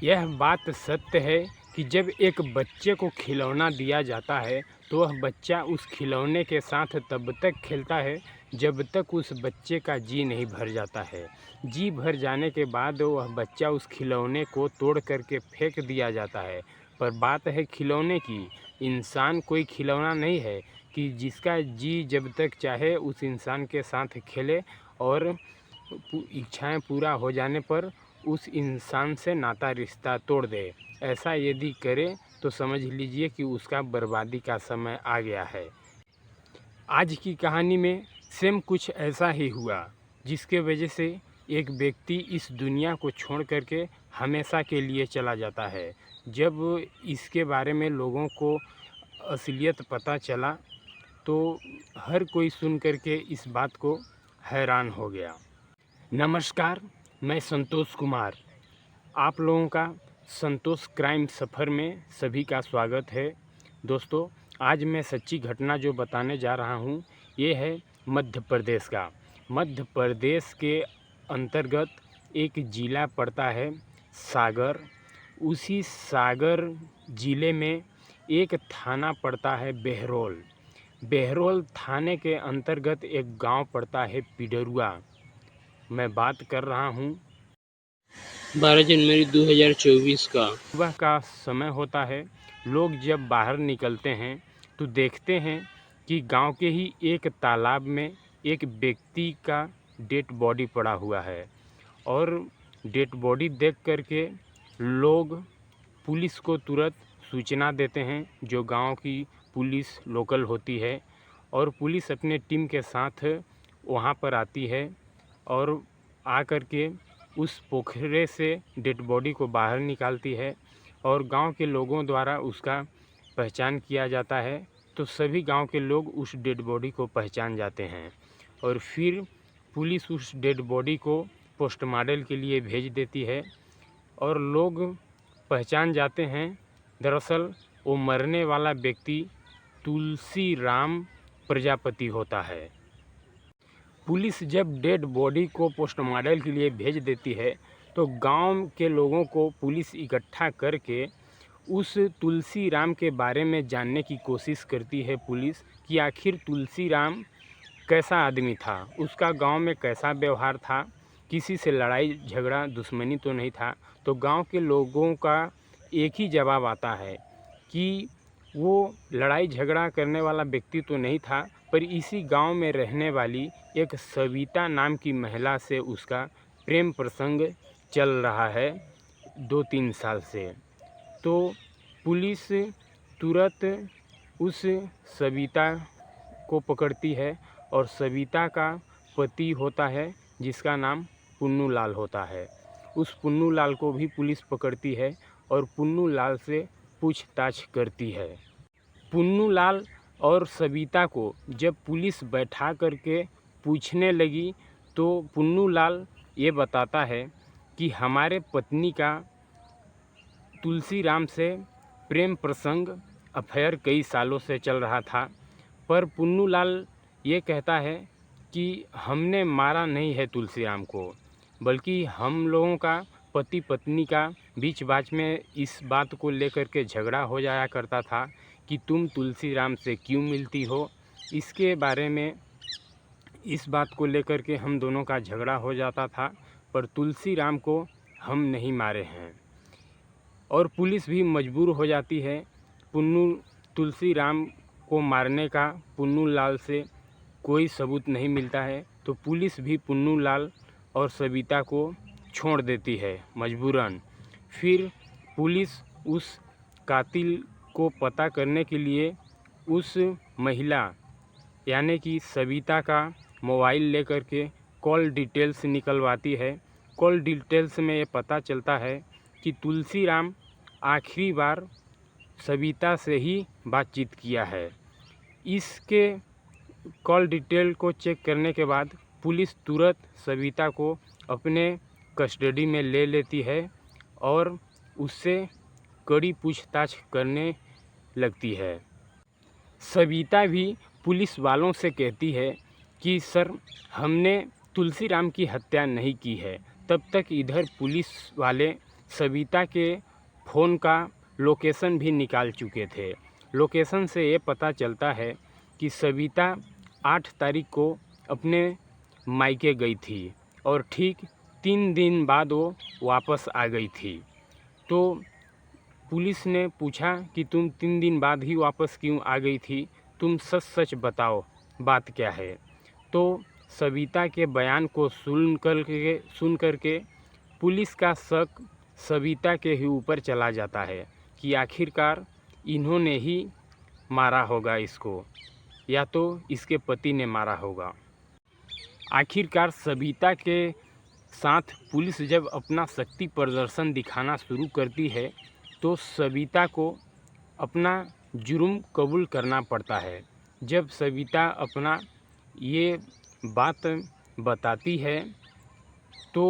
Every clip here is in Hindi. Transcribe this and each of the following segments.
यह बात सत्य है कि जब एक बच्चे को खिलौना दिया जाता है तो वह बच्चा उस खिलौने के साथ तब तक खेलता है जब तक उस बच्चे का जी नहीं भर जाता है। जी भर जाने के बाद वह बच्चा उस खिलौने को तोड़ करके फेंक दिया जाता है। पर बात है खिलौने की, इंसान कोई खिलौना नहीं है कि जिसका जी जब तक चाहे उस इंसान के साथ खेले और इच्छाएं पूरा हो जाने पर उस इंसान से नाता रिश्ता तोड़ दे। ऐसा यदि करे तो समझ लीजिए कि उसका बर्बादी का समय आ गया है। आज की कहानी में सेम कुछ ऐसा ही हुआ, जिसके वजह से एक व्यक्ति इस दुनिया को छोड़ करके हमेशा के लिए चला जाता है। जब इसके बारे में लोगों को असलियत पता चला तो हर कोई सुन करके इस बात को हैरान हो गया। नमस्कार, मैं संतोष कुमार। आप लोगों का संतोष क्राइम सफ़र में सभी का स्वागत है। दोस्तों, आज मैं सच्ची घटना जो बताने जा रहा हूँ ये है मध्य प्रदेश का। मध्य प्रदेश के अंतर्गत एक ज़िला पड़ता है सागर। उसी सागर ज़िले में एक थाना पड़ता है बहरोल। बहरोल थाने के अंतर्गत एक गांव पड़ता है पिडरुआ। मैं बात कर रहा हूँ 12 जनवरी 2024 का। सुबह का समय होता है। लोग जब बाहर निकलते हैं तो देखते हैं कि गांव के ही एक तालाब में एक व्यक्ति का डेड बॉडी पड़ा हुआ है और डेड बॉडी देख करके लोग पुलिस को तुरंत सूचना देते हैं, जो गांव की पुलिस लोकल होती है, और पुलिस अपने टीम के साथ वहां पर आती है और आकर के उस पोखरे से डेड बॉडी को बाहर निकालती है और गांव के लोगों द्वारा उसका पहचान किया जाता है। तो सभी गांव के लोग उस डेड बॉडी को पहचान जाते हैं और फिर पुलिस उस डेड बॉडी को पोस्टमार्टम के लिए भेज देती है और लोग पहचान जाते हैं। दरअसल वो मरने वाला व्यक्ति तुलसी राम प्रजापति होता है। पुलिस जब डेड बॉडी को पोस्टमार्टम के लिए भेज देती है तो गांव के लोगों को पुलिस इकट्ठा करके उस तुलसी राम के बारे में जानने की कोशिश करती है पुलिस कि आखिर तुलसी राम कैसा आदमी था, उसका गांव में कैसा व्यवहार था, किसी से लड़ाई झगड़ा दुश्मनी तो नहीं था। तो गांव के लोगों का एक ही जवाब आता है कि वो लड़ाई झगड़ा करने वाला व्यक्ति तो नहीं था, पर इसी गांव में रहने वाली एक सविता नाम की महिला से उसका प्रेम प्रसंग चल रहा है 2-3 साल से। तो पुलिस तुरंत उस सविता को पकड़ती है और सविता का पति होता है जिसका नाम पुन्नू लाल होता है। उस पुन्नू लाल को भी पुलिस पकड़ती है और पुन्नू लाल से पूछताछ करती है। पुन्नू लाल और सविता को जब पुलिस बैठा करके पूछने लगी तो पुन्नू लाल ये बताता है कि हमारे पत्नी का तुलसी राम से प्रेम प्रसंग अफेयर कई सालों से चल रहा था, पर पुन्नू लाल ये कहता है कि हमने मारा नहीं है तुलसी राम को, बल्कि हम लोगों का पति पत्नी का बीच बाच में इस बात को लेकर के झगड़ा हो जाया करता था कि तुम तुलसी राम से क्यों मिलती हो। इसके बारे में इस बात को लेकर के हम दोनों का झगड़ा हो जाता था, पर तुलसी राम को हम नहीं मारे हैं। और पुलिस भी मजबूर हो जाती है। तुलसी राम को मारने का पुन्नू लाल से कोई सबूत नहीं मिलता है, तो पुलिस भी पुन्नू लाल और सविता को छोड़ देती है मजबूरन। फिर पुलिस उस कातिल को पता करने के लिए उस महिला यानी कि सविता का मोबाइल लेकर के कॉल डिटेल्स निकलवाती है। कॉल डिटेल्स में ये पता चलता है कि तुलसी राम आखिरी बार सविता से ही बातचीत किया है। इसके कॉल डिटेल को चेक करने के बाद पुलिस तुरंत सविता को अपने कस्टडी में ले लेती है और उससे कड़ी पूछताछ करने लगती है। सविता भी पुलिस वालों से कहती है कि सर, हमने तुलसी राम की हत्या नहीं की है। तब तक इधर पुलिस वाले सविता के फ़ोन का लोकेशन भी निकाल चुके थे। लोकेशन से ये पता चलता है कि सविता 8 तारीख को अपने मायके गई थी और ठीक 3 दिन बाद वो वापस आ गई थी। तो पुलिस ने पूछा कि तुम 3 दिन बाद ही वापस क्यों आ गई थी, तुम सच सच बताओ बात क्या है। तो सविता के बयान को सुन करके पुलिस का शक सविता के ही ऊपर चला जाता है कि आखिरकार इन्होंने ही मारा होगा इसको, या तो इसके पति ने मारा होगा। आखिरकार सविता के साथ पुलिस जब अपना शक्ति प्रदर्शन दिखाना शुरू करती है तो सविता को अपना जुर्म कबूल करना पड़ता है। जब सविता अपना ये बात बताती है तो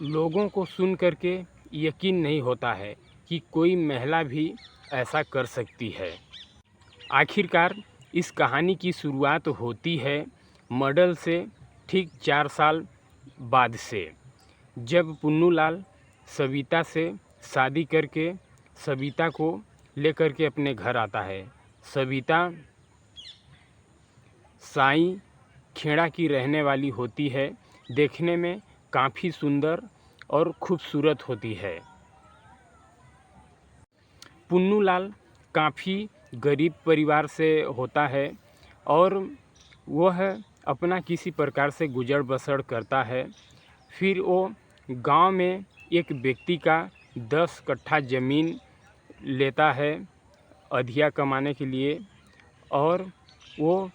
लोगों को सुन करके यकीन नहीं होता है कि कोई महिला भी ऐसा कर सकती है। आखिरकार इस कहानी की शुरुआत होती है मर्डर से ठीक 4 साल बाद से, जब पुन्नूलाल सविता से शादी करके सविता को लेकर के अपने घर आता है। सविता साई खेड़ा की रहने वाली होती है, देखने में काफ़ी सुंदर और खूबसूरत होती है। पुन्नूलाल काफ़ी गरीब परिवार से होता है और वह अपना किसी प्रकार से गुजर बसर करता है। फिर वो गांव में एक व्यक्ति का 10 कट्ठा ज़मीन लेता है अधिया कमाने के लिए और वो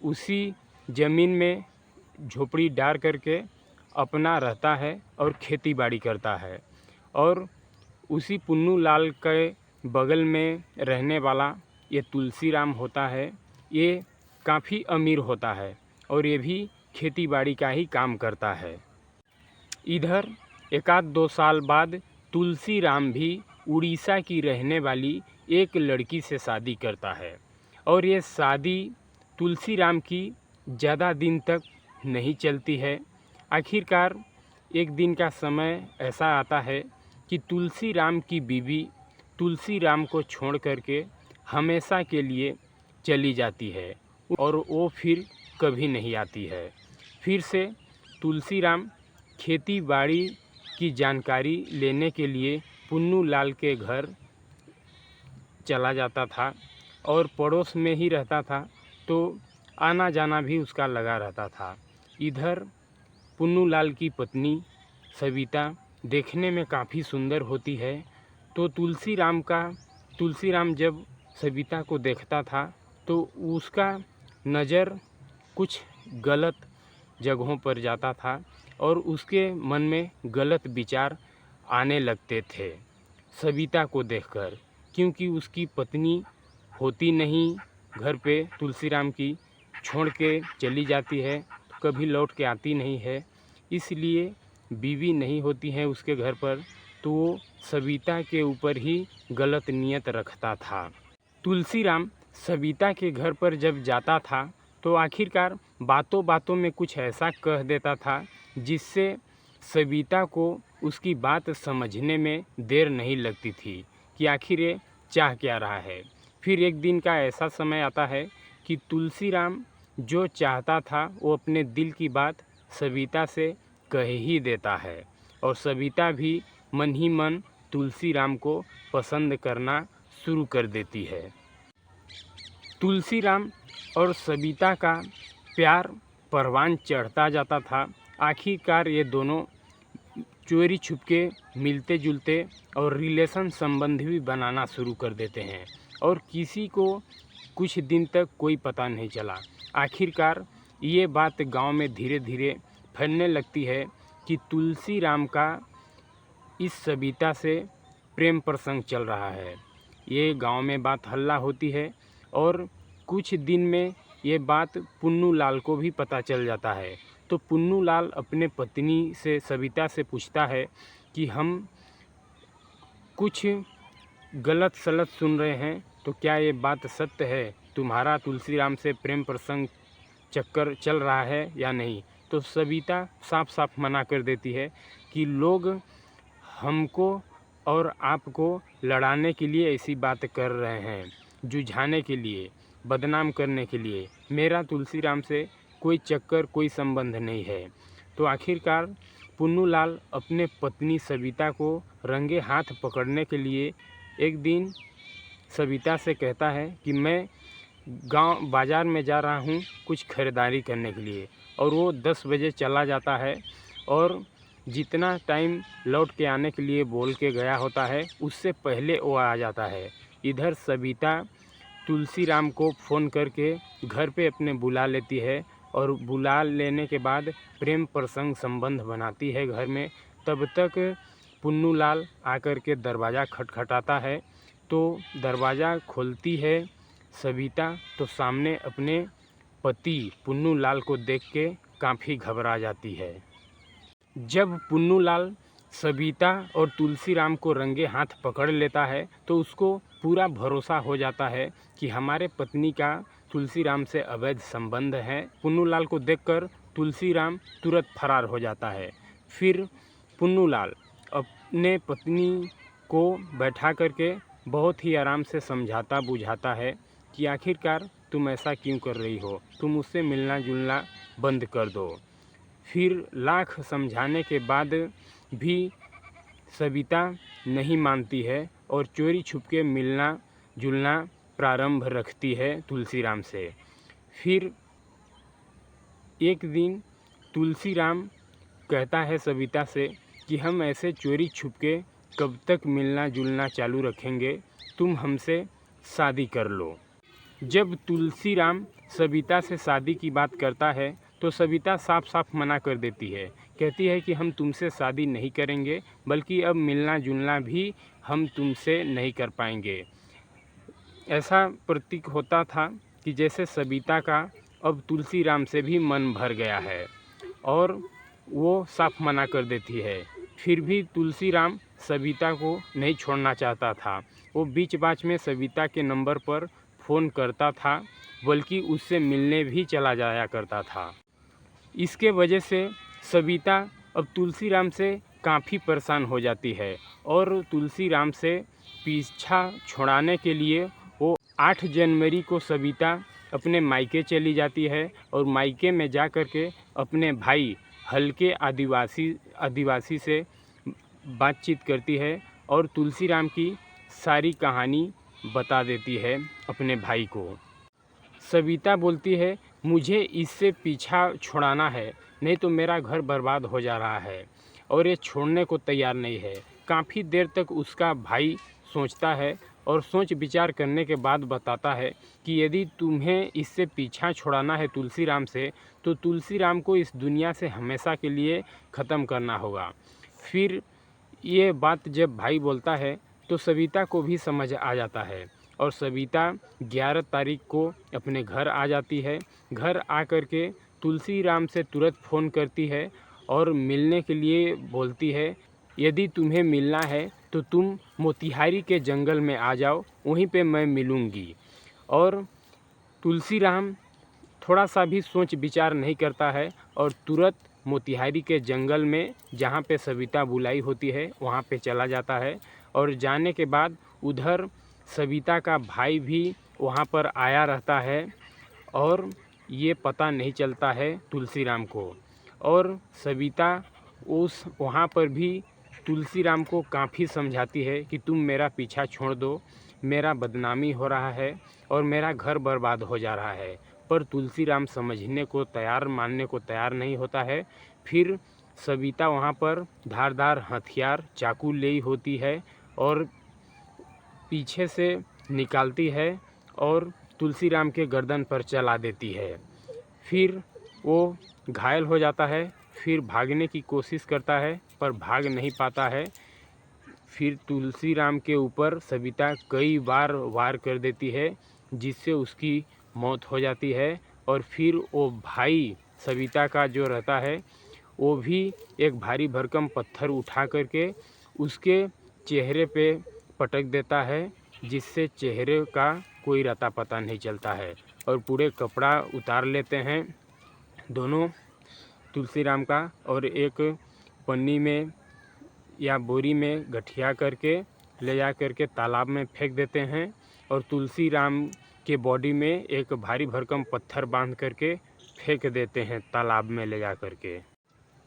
उसी ज़मीन में झोपड़ी डाल करके अपना रहता है और खेती बाड़ी करता है। और उसी पुन्नूलाल के बगल में रहने वाला ये तुलसीराम होता है, ये काफ़ी अमीर होता है और ये भी खेती बाड़ी का ही काम करता है। इधर 1-2 साल बाद तुलसीराम भी उड़ीसा की रहने वाली एक लड़की से शादी करता है और ये शादी तुलसीराम की ज़्यादा दिन तक नहीं चलती है। आखिरकार एक दिन का समय ऐसा आता है कि तुलसीराम की बीवी तुलसीराम को छोड़ करके हमेशा के लिए चली जाती है और वो फिर कभी नहीं आती है। फिर से तुलसीराम खेती बाड़ी की जानकारी लेने के लिए पुन्नूलाल के घर चला जाता था और पड़ोस में ही रहता था, तो आना जाना भी उसका लगा रहता था। इधर पुन्नूलाल की पत्नी सविता देखने में काफ़ी सुंदर होती है, तो तुलसीराम जब सविता को देखता था तो उसका नज़र कुछ गलत जगहों पर जाता था और उसके मन में गलत विचार आने लगते थे सविता को देखकर, क्योंकि उसकी पत्नी होती नहीं घर पे, तुलसीराम की छोड़ के चली जाती है, कभी लौट के आती नहीं है, इसलिए बीवी नहीं होती है उसके घर पर, तो वो सविता के ऊपर ही गलत नियत रखता था। तुलसीराम सविता के घर पर जब जाता था तो आखिरकार बातों बातों में कुछ ऐसा कह देता था जिससे सविता को उसकी बात समझने में देर नहीं लगती थी कि आखिर ये चाह क्या रहा है। फिर एक दिन का ऐसा समय आता है कि तुलसीराम जो चाहता था वो अपने दिल की बात सविता से कह ही देता है और सविता भी मन ही मन तुलसीराम को पसंद करना शुरू कर देती है। तुलसीराम और सविता का प्यार परवान चढ़ता जाता था। आखिरकार ये दोनों चोरी छुपके मिलते जुलते और रिलेशन संबंध भी बनाना शुरू कर देते हैं और किसी को कुछ दिन तक कोई पता नहीं चला। आखिरकार ये बात गांव में धीरे धीरे फैलने लगती है कि तुलसीराम का इस सविता से प्रेम प्रसंग चल रहा है। ये गांव में बात हल्ला होती है और कुछ दिन में ये बात पुन्नूलाल को भी पता चल जाता है। तो पुन्नूलाल अपने पत्नी से सविता से पूछता है कि हम कुछ गलत सलत सुन रहे हैं, तो क्या ये बात सत्य है, तुम्हारा तुलसीराम से प्रेम प्रसंग चक्कर चल रहा है या नहीं। तो सविता साफ साफ मना कर देती है कि लोग हमको और आपको लड़ाने के लिए ऐसी बात कर रहे हैं, जुझाने के लिए, बदनाम करने के लिए। मेरा तुलसीराम से कोई चक्कर, कोई संबंध नहीं है। तो आखिरकार पुन्नूलाल अपने पत्नी सविता को रंगे हाथ पकड़ने के लिए एक दिन सविता से कहता है कि मैं बाज़ार में जा रहा हूँ कुछ खरीदारी करने के लिए। और वो 10 बजे चला जाता है और जितना टाइम लौट के आने के लिए बोल के गया होता है उससे पहले वो आ जाता है। इधर सविता तुलसीराम को फ़ोन करके घर पे अपने बुला लेती है और बुला लेने के बाद प्रेम प्रसंग संबंध बनाती है घर में। तब तक पुन्नूलाल आकर के दरवाज़ा खटखटाता है। तो दरवाज़ा खोलती है सविता तो सामने अपने पति पुन्नूलाल को देख के काफ़ी घबरा जाती है। जब पुन्नूलाल सविता और तुलसीराम को रंगे हाथ पकड़ लेता है तो उसको पूरा भरोसा हो जाता है कि हमारे पत्नी का तुलसीराम से अवैध संबंध है। पुन्नूलाल को देखकर तुलसीराम तुरंत फरार हो जाता है। फिर पुन्नूलाल अपने पत्नी को बैठा करके बहुत ही आराम से समझाता बुझाता है कि आखिरकार तुम ऐसा क्यों कर रही हो, तुम मुझसे मिलना जुलना बंद कर दो। फिर लाख समझाने के बाद भी सविता नहीं मानती है और चोरी छुपके मिलना जुलना प्रारंभ रखती है तुलसीराम से। फिर एक दिन तुलसीराम कहता है सविता से कि हम ऐसे चोरी छुपके कब तक मिलना जुलना चालू रखेंगे, तुम हमसे शादी कर लो। जब तुलसीराम सविता से शादी की बात करता है तो सविता साफ साफ मना कर देती है। कहती है कि हम तुमसे शादी नहीं करेंगे, बल्कि अब मिलना जुलना भी हम तुमसे नहीं कर पाएंगे। ऐसा प्रतीक होता था कि जैसे सविता का अब तुलसीराम से भी मन भर गया है और वो साफ मना कर देती है। फिर भी तुलसीराम सविता को नहीं छोड़ना चाहता था। वो बीच बाच में सविता के नंबर पर फ़ोन करता था, बल्कि उससे मिलने भी चला जाया करता था। इसके वजह से सविता अब तुलसीराम से काफ़ी परेशान हो जाती है और तुलसीराम से पीछा छुड़ाने के लिए वो 8 जनवरी को सविता अपने मायके चली जाती है और मायके में जा कर के अपने भाई हल्के आदिवासी से बातचीत करती है और तुलसीराम की सारी कहानी बता देती है अपने भाई को। सविता बोलती है मुझे इससे पीछा छुड़ाना है, नहीं तो मेरा घर बर्बाद हो जा रहा है, और ये छोड़ने को तैयार नहीं है। काफ़ी देर तक उसका भाई सोचता है और सोच विचार करने के बाद बताता है कि यदि तुम्हें इससे पीछा छुड़ाना है तुलसीराम से, तो तुलसीराम को इस दुनिया से हमेशा के लिए ख़त्म करना होगा। फिर ये बात जब भाई बोलता है तो सविता को भी समझ आ जाता है और सविता 11 तारीख को अपने घर आ जाती है। घर आकर के तुलसीराम से तुरंत फ़ोन करती है और मिलने के लिए बोलती है। यदि तुम्हें मिलना है तो तुम मोतिहारी के जंगल में आ जाओ, वहीं पे मैं मिलूँगी। और तुलसीराम थोड़ा सा भी सोच विचार नहीं करता है और तुरंत मोतिहारी के जंगल में जहाँ पे सविता बुलाई होती है वहाँ पे चला जाता है। और जाने के बाद उधर सविता का भाई भी वहाँ पर आया रहता है और ये पता नहीं चलता है तुलसीराम को। और सविता उस वहाँ पर भी तुलसीराम को काफ़ी समझाती है कि तुम मेरा पीछा छोड़ दो, मेरा बदनामी हो रहा है और मेरा घर बर्बाद हो जा रहा है। पर तुलसीराम समझने को तैयार, मानने को तैयार नहीं होता है। फिर सविता वहाँ पर धारदार हथियार चाकू ली होती है और पीछे से निकालती है और तुलसीराम के गर्दन पर चला देती है। फिर वो घायल हो जाता है। फिर भागने की कोशिश करता है पर भाग नहीं पाता है। फिर तुलसीराम के ऊपर सविता कई बार वार कर देती है जिससे उसकी मौत हो जाती है। और फिर वो भाई सविता का जो रहता है वो भी एक भारी भरकम पत्थर उठा करके उसके चेहरे पे पटक देता है, जिससे चेहरे का कोई अता पता नहीं चलता है। और पूरे कपड़ा उतार लेते हैं दोनों तुलसीराम का और एक पन्नी में या बोरी में गठिया करके ले जा करके तालाब में फेंक देते हैं और तुलसी राम के बॉडी में एक भारी भरकम पत्थर बांध करके फेंक देते हैं तालाब में ले जा करके।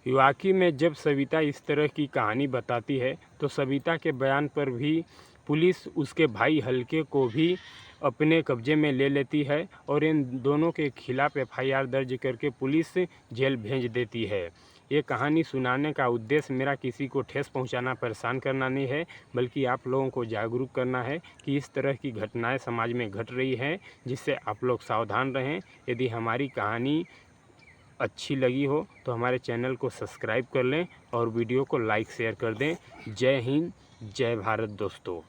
वाकई में जब सविता इस तरह की कहानी बताती है तो सविता के बयान पर भी पुलिस उसके भाई हल्के को भी अपने कब्जे में ले लेती है और इन दोनों के खिलाफ एफआईआर दर्ज करके पुलिस जेल भेज देती है। ये कहानी सुनाने का उद्देश्य मेरा किसी को ठेस पहुंचाना, परेशान करना नहीं है, बल्कि आप लोगों को जागरूक करना है कि इस तरह की घटनाएं समाज में घट रही हैं, जिससे आप लोग सावधान रहें। यदि हमारी कहानी अच्छी लगी हो तो हमारे चैनल को सब्सक्राइब कर लें और वीडियो को लाइक शेयर कर दें। जय हिंद, जय भारत दोस्तों।